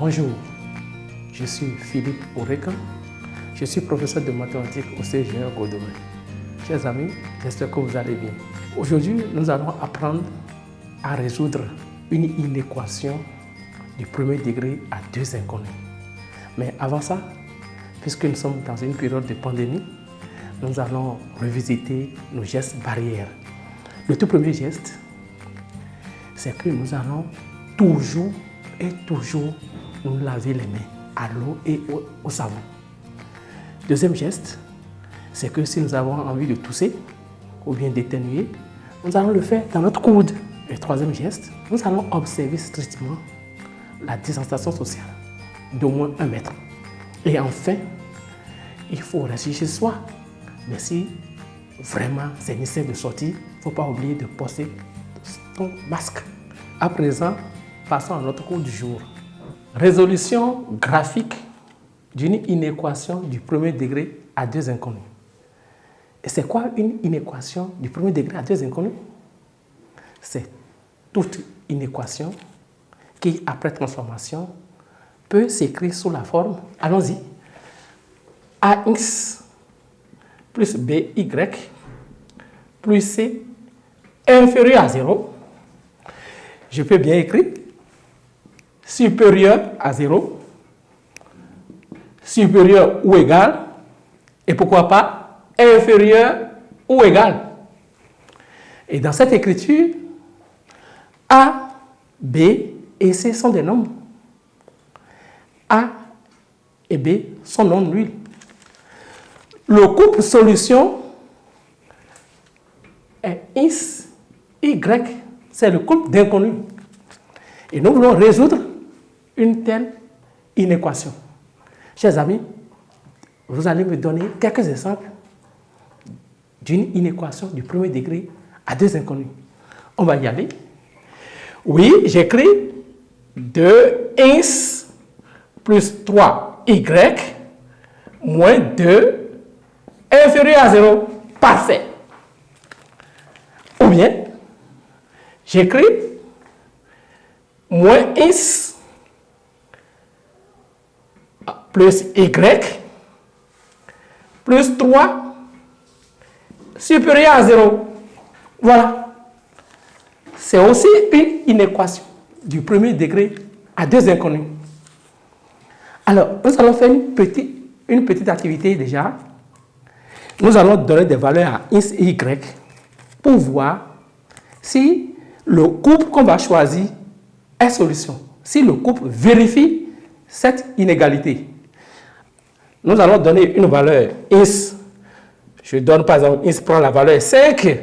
Bonjour, je suis Philippe Orekan, je suis professeur de mathématiques au CGR Godomé. Chers amis, j'espère que vous allez bien. Aujourd'hui, nous allons apprendre à résoudre une inéquation du premier degré à deux inconnus. Mais avant ça, puisque nous sommes dans une période de pandémie, nous allons revisiter nos gestes barrières. Le tout premier geste, c'est que nous allons toujours nous laver les mains à l'eau et au savon. Deuxième geste, c'est que si nous avons envie de tousser ou bien d'éternuer, nous allons le faire dans notre coude. Et troisième geste, nous allons observer strictement la distanciation sociale d'au moins 1 mètre. Et enfin, il faut rester chez soi. Mais si vraiment c'est nécessaire de sortir, il ne faut pas oublier de porter ton masque. À présent, passons à notre cours du jour. Résolution graphique d'une inéquation du premier degré à deux inconnus. Et c'est quoi une inéquation du premier degré à deux inconnus? C'est toute inéquation qui, après transformation, peut s'écrire sous la forme, allons-y, AX plus BY plus C inférieur à 0. Je peux bien écrire supérieur à 0, supérieur ou égal, et pourquoi pas inférieur ou égal. Et dans cette écriture, A, B et C sont des nombres. A et B sont non nuls. Le couple solution est X, Y, c'est le couple d'inconnus. Et nous voulons résoudre une telle inéquation. Chers amis, vous allez me donner quelques exemples d'une inéquation du premier degré à deux inconnus. On va y aller. Oui, j'écris 2x plus 3y moins 2 inférieur à 0. Parfait. Ou bien, j'écris moins x plus y plus 3 supérieur à 0. Voilà. C'est aussi une inéquation du premier degré à deux inconnus. Alors, nous allons faire une petite activité déjà. Nous allons donner des valeurs à x et y pour voir si le couple qu'on va choisir est solution. Si le couple vérifie cette inégalité. Nous allons donner une valeur x. Je donne par exemple x prend la valeur 5.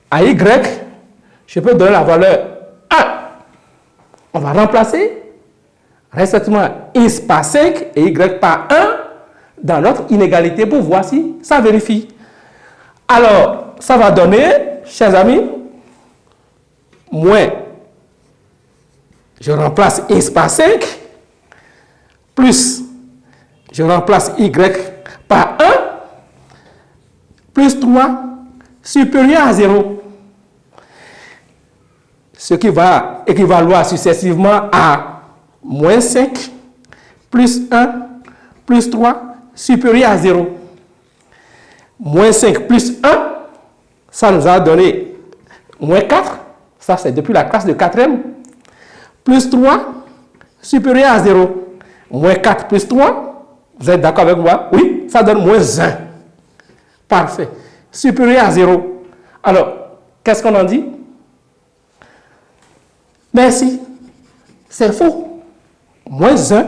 À y, je peux donner la valeur 1. On va remplacer respectivement x par 5 et y par 1 dans notre inégalité pour voir si ça vérifie. Alors, ça va donner, chers amis, moins, je remplace x par 5, plus, je remplace y par 1, plus 3, supérieur à 0. Ce qui va équivaloir successivement à moins 5, plus 1, plus 3, supérieur à 0. Moins 5 plus 1, ça nous a donné moins 4. Ça, c'est depuis la classe de 4e. Plus 3, supérieur à 0. Moins 4 plus 3, vous êtes d'accord avec moi? Oui, ça donne moins 1. Parfait. Supérieur à 0. Alors, qu'est-ce qu'on en dit? Merci. C'est faux. Moins 1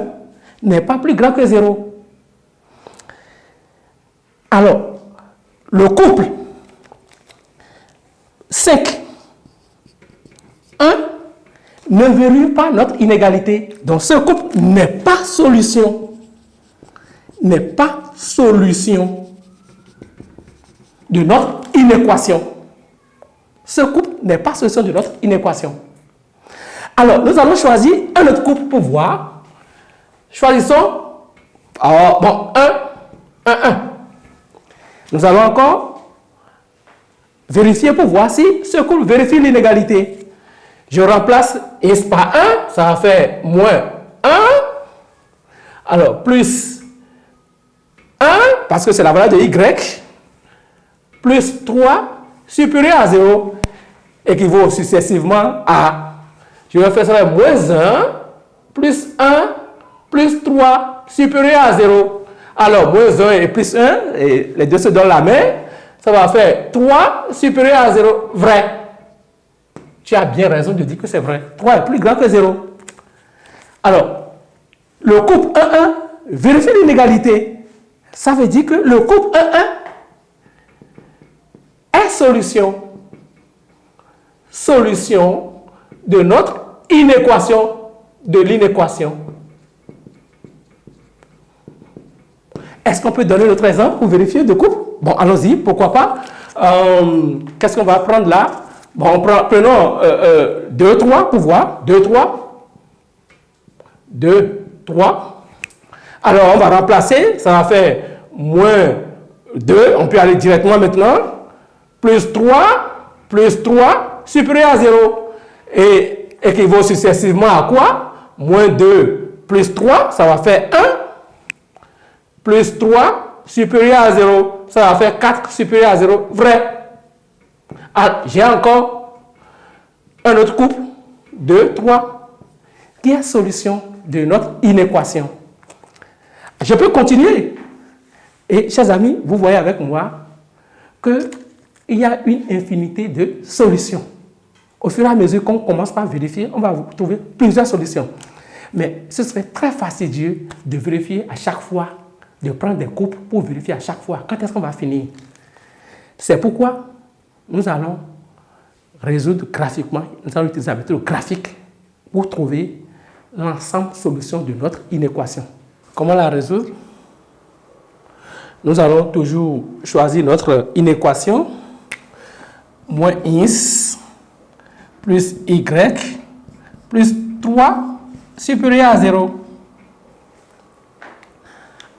n'est pas plus grand que 0. Alors, le couple 5, 1 ne vérifie pas notre inégalité. Donc, ce couple n'est pas solution. N'est pas solution de notre inéquation. Ce couple n'est pas solution de notre inéquation. Alors, nous allons choisir un autre couple pour voir. Choisissons, 1. Nous allons encore vérifier pour voir si ce couple vérifie l'inégalité. Je remplace x par 1, ça va faire moins 1. Alors, plus 1, parce que c'est la valeur de y, plus 3 supérieur à 0, équivaut successivement à, je vais faire ça avec moins 1, plus 1, plus 3 supérieur à 0. Alors, moins 1 et plus 1, et les deux se donnent la main, ça va faire 3 supérieur à 0, vrai. Tu as bien raison de dire que c'est vrai. 3 est plus grand que 0. Alors, le couple 1-1 vérifie l'inégalité. Ça veut dire que le couple 1-1 est solution. Solution de notre inéquation, de l'inéquation. Est-ce qu'on peut donner notre exemple pour vérifier de couple? Bon, allons-y, pourquoi pas. Qu'est-ce qu'on va prendre là? Bon, prenons 2, 3 pour voir. 2, 3. 2, 3. Alors, on va remplacer. Ça va faire moins 2. On peut aller directement maintenant. Plus 3, supérieur à 0. Et équivaut successivement à quoi? Moins 2 plus 3, ça va faire 1. Plus 3 supérieur à 0. Ça va faire 4 supérieur à 0. Vrai. Ah, j'ai encore un autre couple, 2, 3, qui est solution de notre inéquation. Je peux continuer. Et, chers amis, vous voyez avec moi qu'il y a une infinité de solutions. Au fur et à mesure qu'on commence par vérifier, on va trouver plusieurs solutions. Mais ce serait très fastidieux de vérifier à chaque fois, de prendre des couples pour vérifier à chaque fois. Quand est-ce qu'on va finir? C'est pourquoi nous allons résoudre graphiquement, nous allons utiliser la méthode graphique pour trouver l'ensemble de solutions de notre inéquation. Comment la résoudre? Nous allons toujours choisir notre inéquation. Moins x plus y plus 3 supérieur à 0.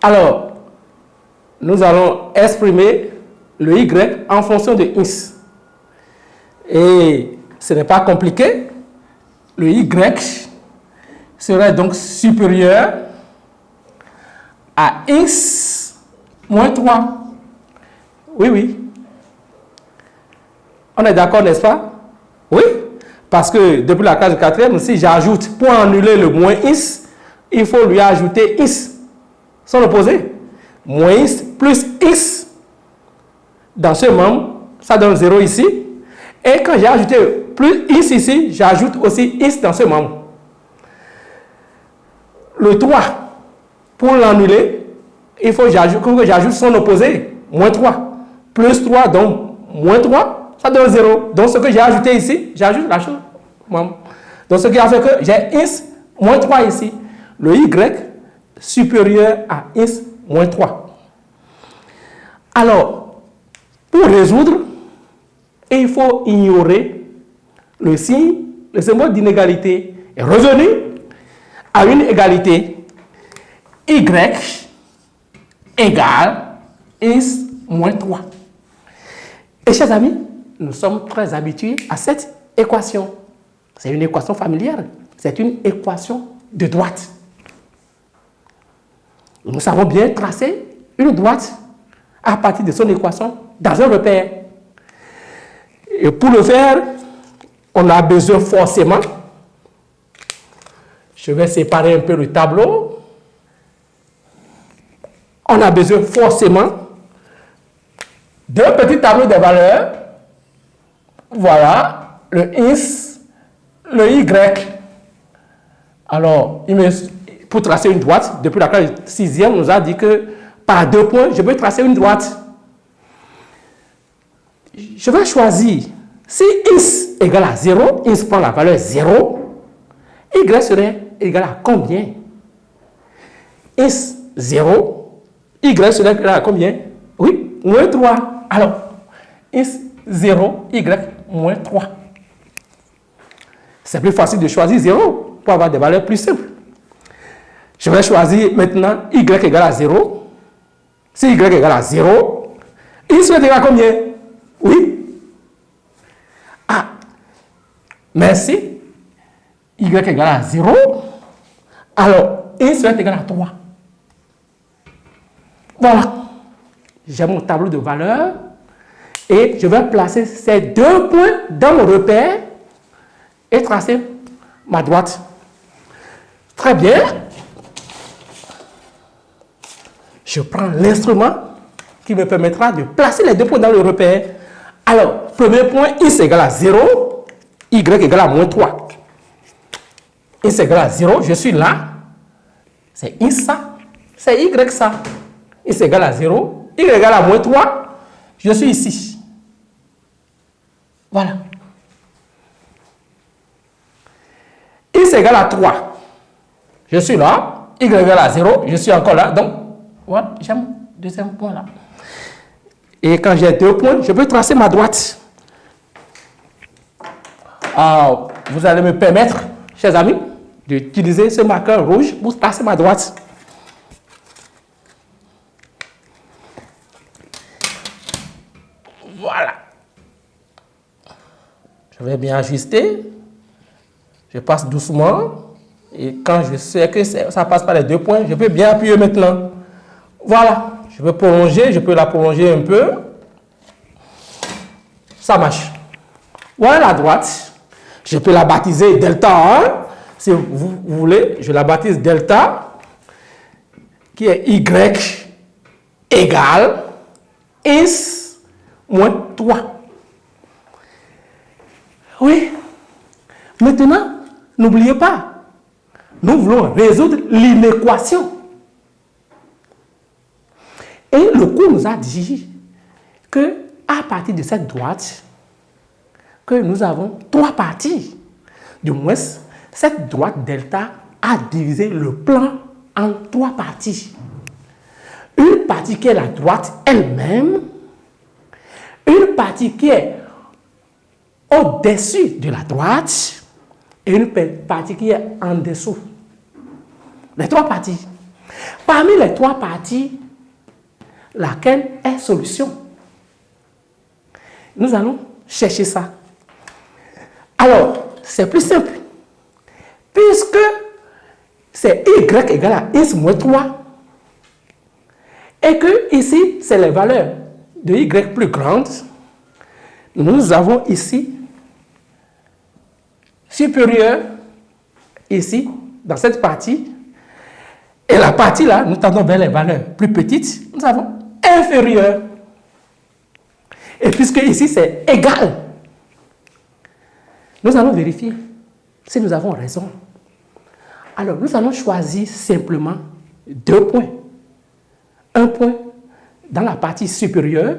Alors, nous allons exprimer le y en fonction de x. Et ce n'est pas compliqué. Le y serait donc supérieur à x moins 3. Oui, oui. On est d'accord, n'est-ce pas? Oui. Parce que depuis la classe de 4e, si j'ajoute, pour annuler le moins x, il faut lui ajouter x. Sans l'opposé. Moins x plus x. Dans ce membre, ça donne 0 ici. Et quand j'ai ajouté plus x ici, j'ajoute aussi x dans ce membre. Le 3, pour l'annuler, il faut que j'ajoute son opposé, moins 3. Plus 3, donc moins 3, ça donne 0. Donc ce que j'ai ajouté ici, j'ajoute la chose. Donc ce qui a fait que j'ai x moins 3 ici. Le y supérieur à x moins 3. Alors, pour résoudre, il faut ignorer le signe, le symbole d'inégalité est revenu à une égalité y égale x moins 3. Et chers amis, nous sommes très habitués à cette équation. C'est une équation familière, c'est une équation de droite. Nous savons bien tracer une droite à partir de son équation dans un repère. Et pour le faire, on a besoin forcément, je vais séparer un peu le tableau, on a besoin forcément d'un petit tableau des valeurs. Voilà, le x, le y. Alors, pour tracer une droite, depuis la classe 6e, on nous a dit que par 2 points, je peux tracer une droite. Je vais choisir, si x égale à 0, x prend la valeur 0, y serait égal à combien? X 0, y serait égal à combien? Oui, moins 3. Alors, x 0, y moins 3. C'est plus facile de choisir 0 pour avoir des valeurs plus simples. Je vais choisir maintenant y égale à 0. Si y égale à 0, y serait égal à combien? Oui. Ah, merci. y égale à 0, alors x va être égal à 3. Voilà. J'ai mon tableau de valeurs et je vais placer ces deux points dans mon repère et tracer ma droite. Très bien. Je prends l'instrument qui me permettra de placer les deux points dans le repère. Alors, premier point, x égale à 0, y égale à moins 3. X égale à 0, je suis là. C'est x ça, c'est y ça. X égale à 0, y égale à moins 3, je suis ici. Voilà. X égale à 3, je suis là. Y égale à 0, je suis encore là. Donc, voilà, j'ai mon deuxième point là. Et quand j'ai deux points, je peux tracer ma droite. Alors, vous allez me permettre, chers amis, d'utiliser ce marqueur rouge pour tracer ma droite. Voilà. Je vais bien ajuster. Je passe doucement. Et quand je sais que ça passe par les deux points, je peux bien appuyer maintenant. Voilà. Je peux prolonger. Je peux la prolonger un peu. Ça marche. Voilà la droite. Je peux la baptiser delta 1. Si vous voulez, je la baptise delta, qui est y égale x moins 3. Oui. Maintenant, n'oubliez pas, nous voulons résoudre l'inéquation. Et le cours nous a dit que à partir de cette droite, que nous avons trois parties. Du moins, cette droite delta a divisé le plan en trois parties. Une partie qui est la droite elle-même, une partie qui est au-dessus de la droite et une partie qui est en dessous. Les trois parties. Parmi les trois parties, laquelle est solution? Nous allons chercher ça. Alors, c'est plus simple. Puisque c'est y égale à x moins 3 et que ici, c'est les valeurs de y plus grandes, nous avons ici supérieur, ici, dans cette partie, et la partie là, nous tendons vers les valeurs plus petites, nous avons inférieur. Et puisque ici, c'est égal, nous allons vérifier si nous avons raison. Alors, nous allons choisir simplement deux points. Un point dans la partie supérieure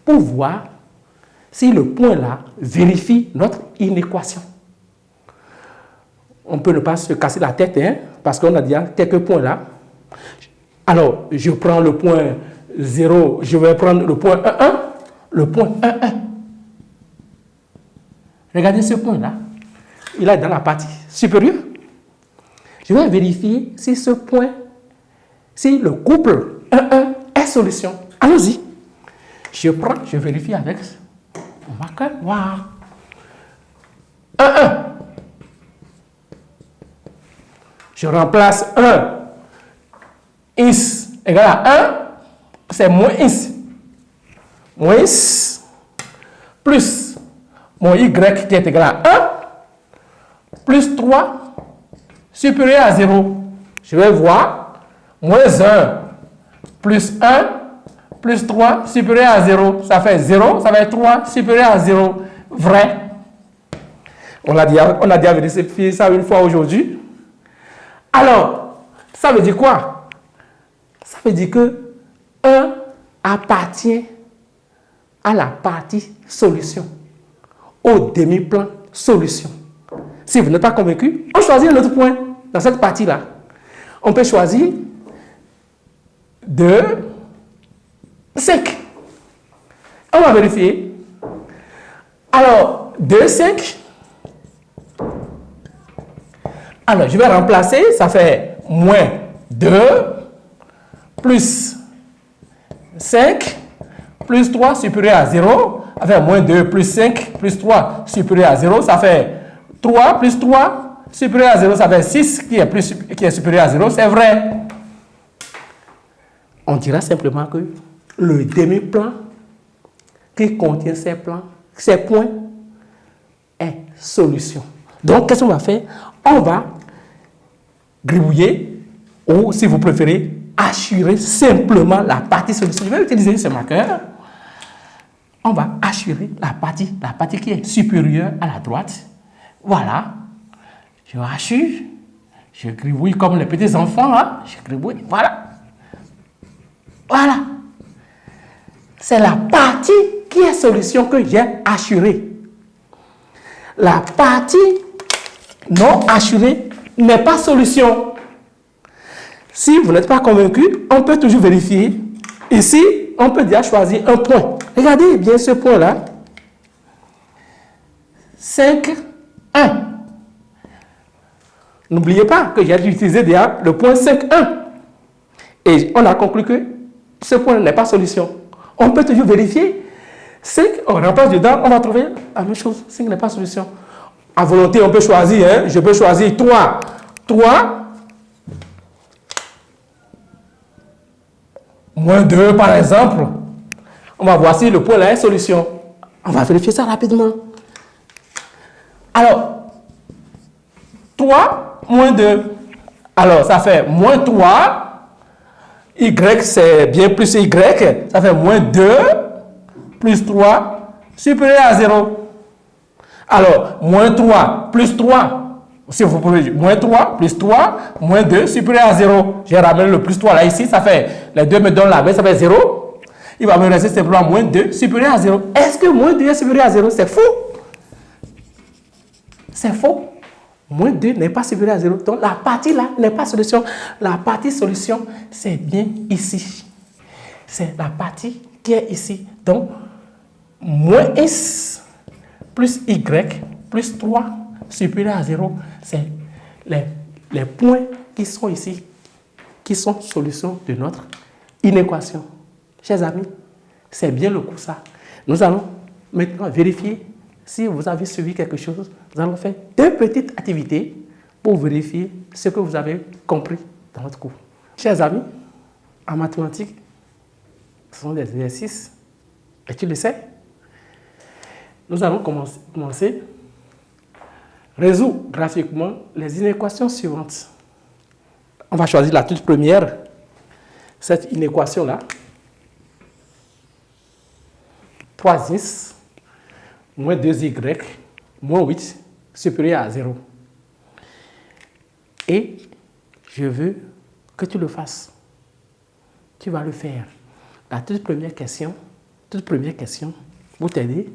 pour voir si le point là vérifie notre inéquation. On peut ne pas se casser la tête, hein, parce qu'on a déjà quelques points là. Alors, je prends le point 0, je vais prendre le point 1, 1, le point 1, 1. Regardez ce point là. Il est dans la partie supérieure. Je vais vérifier si ce point, si le couple 1-1 est solution. Allons-y. Je prends, je vérifie avec mon marqueur. Wow. 1-1. Je remplace 1. X égale à 1. C'est moins X. Moins X plus mon Y qui est égal à 1 plus 3 supérieur à 0. Je vais voir moins 1 plus 1 plus 3 supérieur à 0. Ça fait 0, ça va être 3 supérieur à 0. Vrai. On a déjà vérifié ça une fois aujourd'hui. Alors, ça veut dire quoi? Ça veut dire que 1 appartient à la partie solution, au demi-plan solution. Si vous n'êtes pas convaincu, on choisit un autre point dans cette partie-là. On peut choisir 2, 5. On va vérifier. Alors, 2, 5. Alors, je vais remplacer, ça fait moins 2, plus 5, plus 3 supérieur à 0, ça fait moins 2, plus 5, plus 3 supérieur à 0, ça fait 3 plus 3 supérieur à 0, ça fait 6 qui est supérieur à 0, c'est vrai. On dira simplement que le demi-plan qui contient ces points, est solution. Donc, qu'est-ce qu'on va faire? On va gribouiller, ou si vous préférez, assurer simplement la partie solution. Je vais utiliser ce marqueur. On va assurer la partie qui est supérieure à la droite. Voilà. Je assure. Je gribouille comme les petits enfants. Hein? Je gribouille. Voilà. Voilà. C'est la partie qui est solution que j'ai assurée. La partie non assurée n'est pas solution. Si vous n'êtes pas convaincu, on peut toujours vérifier. Ici, on peut déjà choisir un point. Regardez bien ce point-là. 5, 1. N'oubliez pas que j'ai utilisé déjà le point 5, 1. Et on a conclu que ce point n'est pas solution. On peut toujours vérifier. 5, on remplace dedans, on va trouver la même chose. 5 n'est pas solution. À volonté, on peut choisir. Hein? Je peux choisir 3. 3. Moins 2, par exemple. On va voir si le point là est solution. On va vérifier ça rapidement. Alors, 3 moins 2. Alors, ça fait moins 3. Y, c'est bien plus Y. Ça fait moins 2 plus 3 supérieur à 0. Alors, moins 3 plus 3. Si vous pouvez dire moins 3 plus 3, moins 2 supérieur à 0. J'ai ramené le plus 3 là ici. Ça fait, les deux me donnent la baisse, ça fait 0. Il va me rester simplement moins 2 supérieur à 0. Est-ce que moins 2 est supérieur à 0? C'est faux. C'est faux. Moins 2 n'est pas supérieur à 0. Donc, la partie là n'est pas solution. La partie solution, c'est bien ici. C'est la partie qui est ici. Donc, moins S plus Y plus 3 supérieur à 0, c'est les points qui sont ici, qui sont solution de notre inéquation. Chers amis, c'est bien le coup ça. Nous allons maintenant vérifier si vous avez suivi quelque chose. Nous allons faire 2 petites activités pour vérifier ce que vous avez compris dans notre cours. Chers amis, en mathématiques, ce sont des exercices, et tu le sais. Nous allons commencer. Résoudre graphiquement les inéquations suivantes. On va choisir la toute première, cette inéquation-là. 3x moins 2y moins 8 supérieur à 0. Et je veux que tu le fasses. Tu vas le faire. La toute première question, pour t'aider,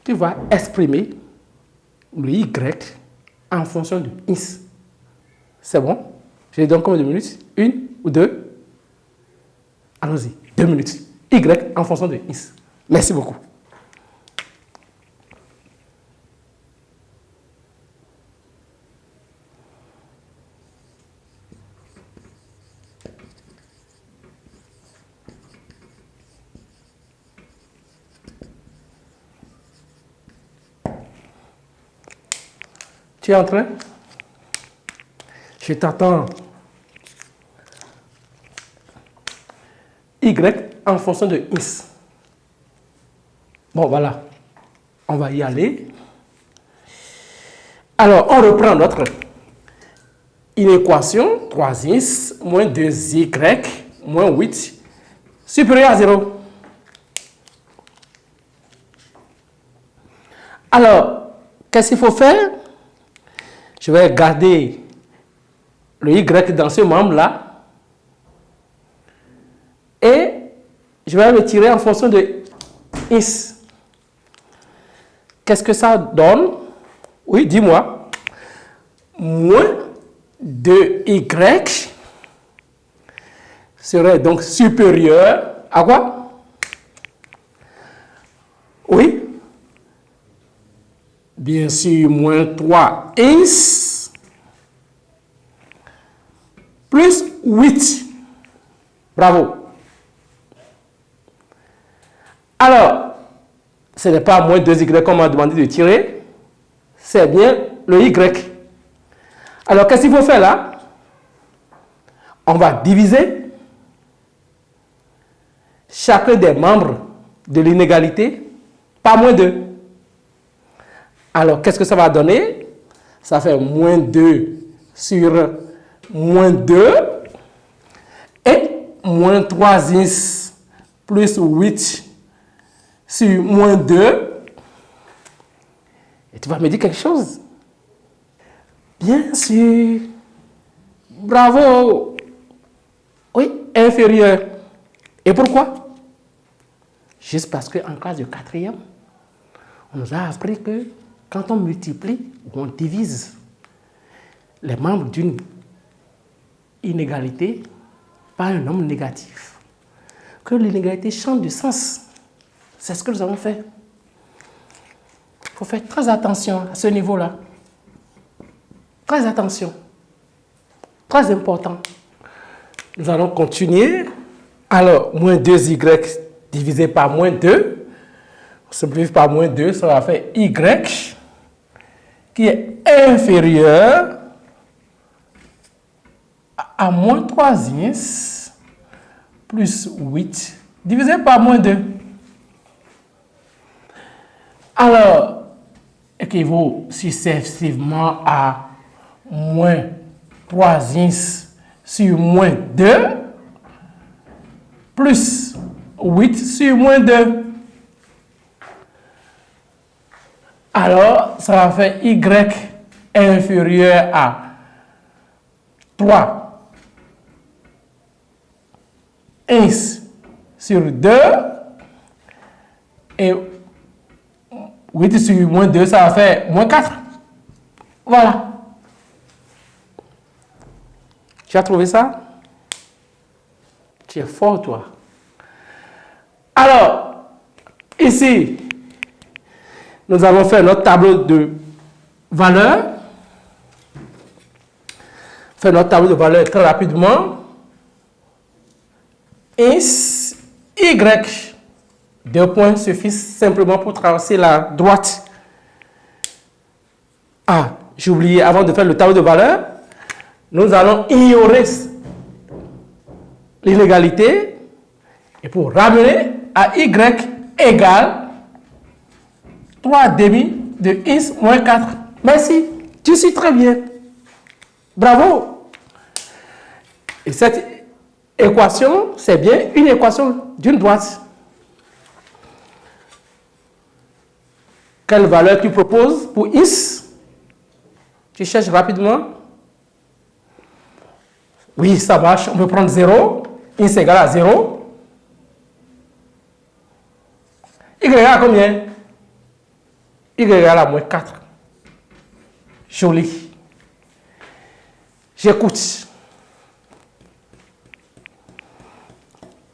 tu vas exprimer le y en fonction de x. C'est bon? Je donne combien de minutes? 1 ou 2? Allons-y, 2 minutes. Y en fonction de x. Merci beaucoup. Tu es en train? Je t'attends. Y en fonction de x. Bon, voilà. On va y aller. Alors, on reprend notre inéquation. 3x moins 2y moins 8 supérieur à 0. Alors, qu'est-ce qu'il faut faire? Je vais garder le y dans ce membre-là et je vais le tirer en fonction de x. Qu'est-ce que ça donne? Oui, dis-moi. Moins 2y serait donc supérieur à quoi? Oui. Bien sûr, moins 3x plus 8. Bravo. Alors, ce n'est pas moins 2y qu'on m'a demandé de tirer, c'est bien le y. Alors, qu'est-ce qu'il faut faire là? On va diviser chacun des membres de l'inégalité par moins 2. Alors, qu'est-ce que ça va donner? Ça fait moins 2 sur moins 2 et moins 3 plus 8 sur moins 2. Et tu vas me dire quelque chose? Bien sûr. Bravo. Oui, inférieur. Et pourquoi? Juste parce qu'en classe de 4e, on nous a appris que quand on multiplie ou on divise les membres d'une inégalité par un nombre négatif, que l'inégalité change de sens. C'est ce que nous avons fait. Il faut faire très attention à ce niveau-là. Très attention. Très important. Nous allons continuer. Alors, moins 2y divisé par moins 2. On simplifie par moins 2, ça va faire y qui est inférieur à moins 3 plus 8 divisé par moins 2. Alors, équivaut successivement à moins 3 sur moins 2 plus 8 sur moins 2. Alors, ça va faire y inférieur à 3 sur 2 et 8 sur moins 2, ça va faire moins 4. Voilà. Tu as trouvé ça? Tu es fort, toi. Alors, ici, nous allons faire notre tableau de valeurs. Faire notre tableau de valeurs très rapidement. Y, 2 points suffisent simplement pour traverser la droite. Ah, j'ai oublié, avant de faire le tableau de valeurs, nous allons ignorer l'inégalité et pour ramener à y égale 3 demi de x moins 4. Merci, tu suis très bien. Bravo. Et cette équation, c'est bien une équation d'une droite. Quelle valeur tu proposes pour x? Tu cherches rapidement. Oui, ça marche. On peut prendre 0. X égale à 0. Y égale à combien? Y égale à moins 4. Joli. J'écoute.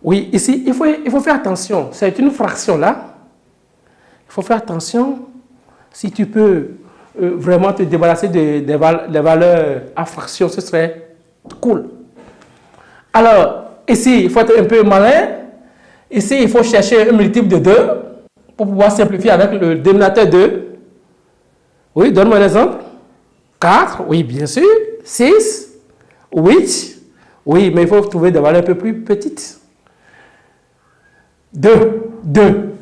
Oui, ici, il faut faire attention. C'est une fraction là. Il faut faire attention. Si tu peux vraiment te débarrasser des valeurs à fraction, ce serait cool. Alors, ici, il faut être un peu malin. Ici, il faut chercher un multiple de 2 pour pouvoir simplifier avec le dénominateur 2. Oui, donne-moi un exemple. 4, oui, bien sûr. 6, 8. Oui, mais il faut trouver des valeurs un peu plus petites. 2.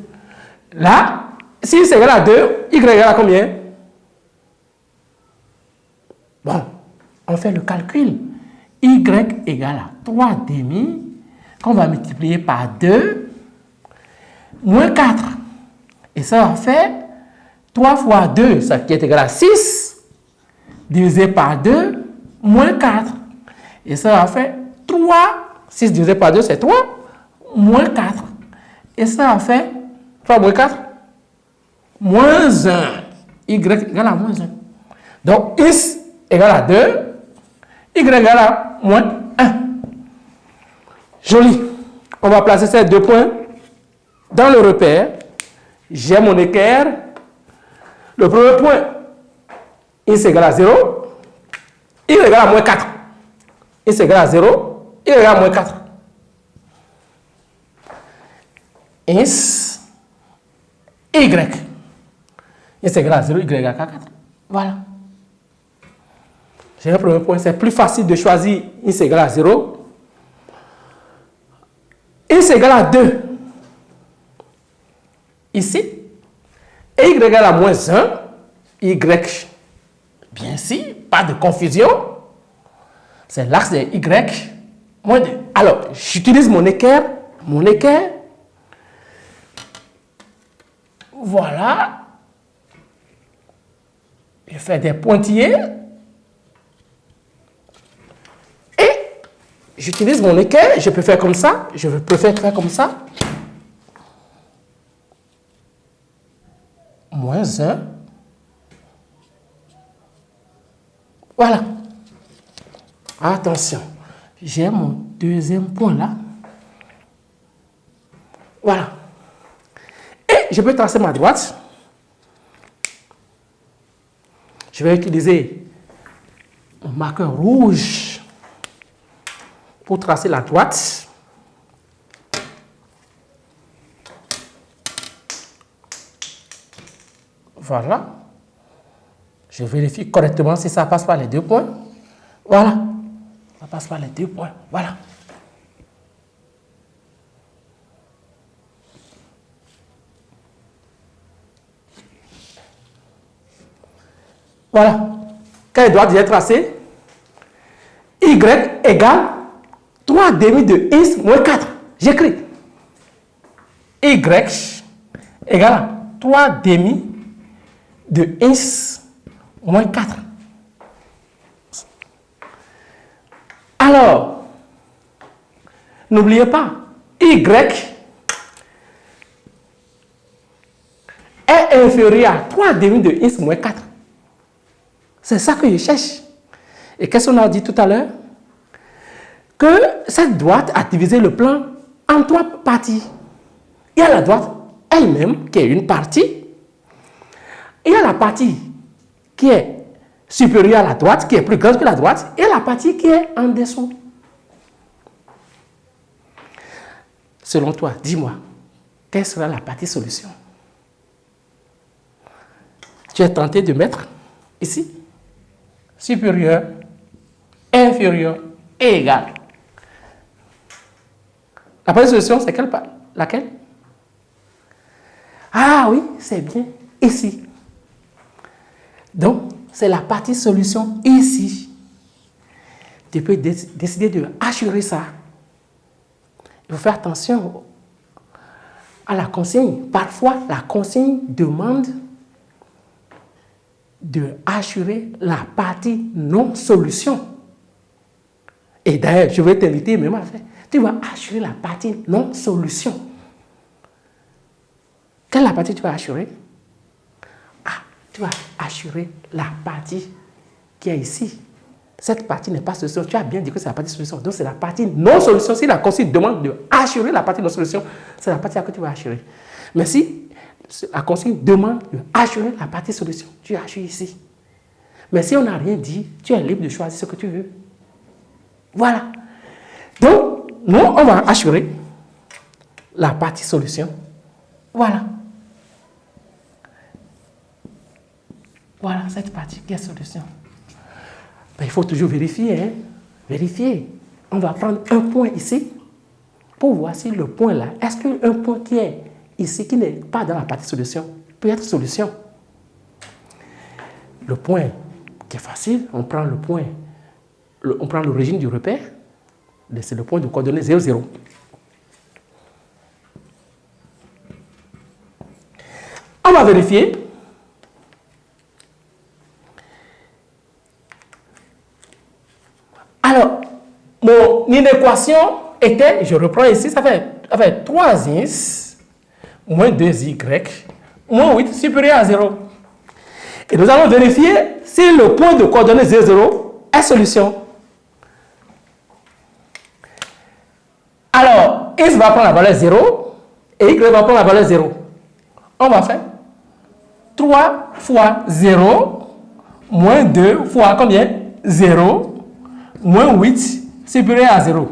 Là, si c'est égal à 2, y égale à combien? Bon, on fait le calcul. Y égale à 3 demi, qu'on va multiplier par 2, moins 4. Et ça va faire 3 fois 2, ça qui est égal à 6, divisé par 2, moins 4. Et ça va faire 3, 6 divisé par 2, c'est 3, moins 4. Et ça va faire 3 moins 4, moins 1. Y égale à moins 1. Donc, x égale à 2, y égale à moins 1. Joli. On va placer ces 2 points dans le repère. J'ai mon équerre. Le premier point, x égale à 0, y égale à moins 4. X égale à 0, y égale à moins 4. X, y. X égale à 0, y égale à 4. Voilà. J'ai un premier point, c'est plus facile de choisir x égale à 0. X égale à 2. Ici. Et y égale à moins 1. Y, bien sûr, pas de confusion. C'est l'axe de y moins 2. Alors, j'utilise mon équerre. Voilà. Je fais des pointillés. Et j'utilise mon équerre. Je peux faire comme ça. Je préfère faire comme ça. Moins 1. Voilà. Attention. J'ai mon deuxième point là. Voilà. Et je peux tracer ma droite. Je vais utiliser un marqueur rouge pour tracer la droite. Voilà. Je vérifie correctement si ça passe par les 2 points. Voilà. Ça passe par les 2 points. Voilà. Voilà. Quelle droite j'ai tracé? Y égale 3 demi de x moins 4. J'écris. Y égale à 3 demi de x moins 4. Alors, n'oubliez pas, y est inférieur à 3 demi de x moins 4. C'est ça que je cherche. Et qu'est-ce qu'on a dit tout à l'heure? Que cette droite a divisé le plan en 3 parties. Il y a la droite elle-même, qui est une partie. Il y a la partie qui est supérieure à la droite, qui est plus grande que la droite, et la partie qui est en dessous. Selon toi, dis-moi, quelle sera la partie solution? Tu es tenté de mettre ici supérieur, inférieur et égal. La partie solution, c'est laquelle? Ah oui, c'est bien, ici. Donc, c'est la partie solution ici. Tu peux décider de assurer ça. Il faut faire attention à la consigne. Parfois, la consigne demande de assurer la partie non-solution. Et d'ailleurs, je vais t'inviter même à faire. Tu vas assurer la partie non-solution. Quelle est la partie que tu vas assurer? Ah, tu vas assurer la partie qui est ici. Cette partie n'est pas solution. Tu as bien dit que c'est la partie solution. Donc, c'est la partie non-solution. Si la consigne demande de assurer la partie non-solution, c'est la partie que tu vas assurer. Mais si la consigne demande de assurer la partie solution, tu assures ici. Mais si on n'a rien dit, tu es libre de choisir ce que tu veux. Voilà. Donc, nous, on va assurer la partie solution. Voilà. Voilà cette partie qui est solution. Ben, il faut toujours vérifier. Hein? Vérifier. On va prendre un point ici pour voir si le point là, est-ce qu'un point qui est ici, qui n'est pas dans la partie solution, peut être solution. Le point qui est facile, on prend le point, on prend l'origine du repère, c'est le point de coordonnées 0, 0. On va vérifier. Alors, mon inéquation était, je reprends ici, ça fait 3x moins 2y moins 8 supérieur à 0. Et nous allons vérifier si le point de coordonnées 0, 0 est solution. Alors, x va prendre la valeur 0 et y va prendre la valeur 0. On va faire 3 fois 0 moins 2 fois combien? 0 moins 8 supérieur à 0.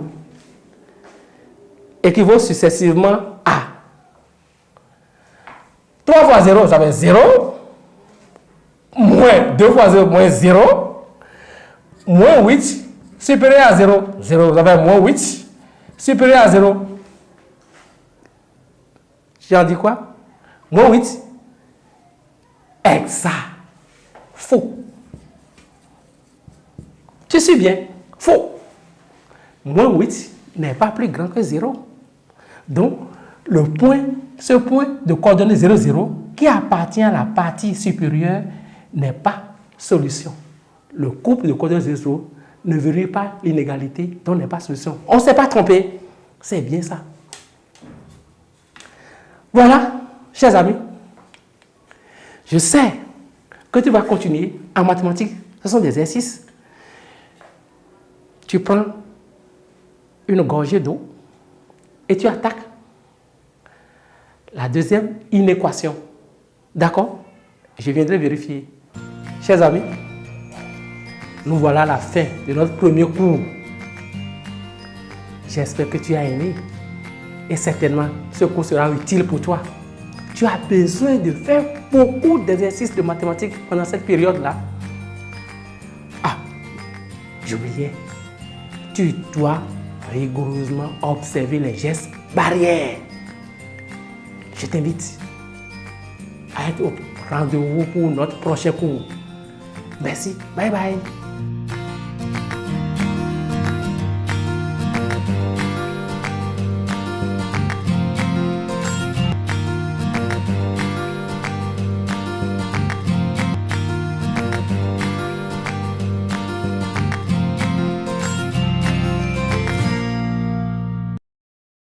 Équivaut successivement à 3 fois 0, ça fait 0, moins 2 fois 0, moins 0, Moins 8 supérieur à 0. 0, vous avez moins 8 supérieur à 0. J'en dis quoi? Moins 8. Exact. Faux. Tu suis bien? Faux. Moins 8 n'est pas plus grand que 0. Donc, ce point de coordonnées 0, 0 qui appartient à la partie supérieure n'est pas solution. Le couple de coordonnées 0, 0 ne vérifie pas l'inégalité, donc n'est pas solution. On ne s'est pas trompé. C'est bien ça. Voilà, chers amis. Je sais que tu vas continuer en mathématiques. Ce sont des exercices. Tu prends une gorgée d'eau et tu attaques la deuxième inéquation. D'accord? Je viendrai vérifier. Chers amis, nous voilà à la fin de notre premier cours. J'espère que tu as aimé et certainement ce cours sera utile pour toi. Tu as besoin de faire beaucoup d'exercices de mathématiques pendant cette période-là. Ah, j'oubliais. Tu dois rigoureusement observer les gestes barrières. Je t'invite à être au rendez-vous pour notre prochain cours. Merci. Bye bye.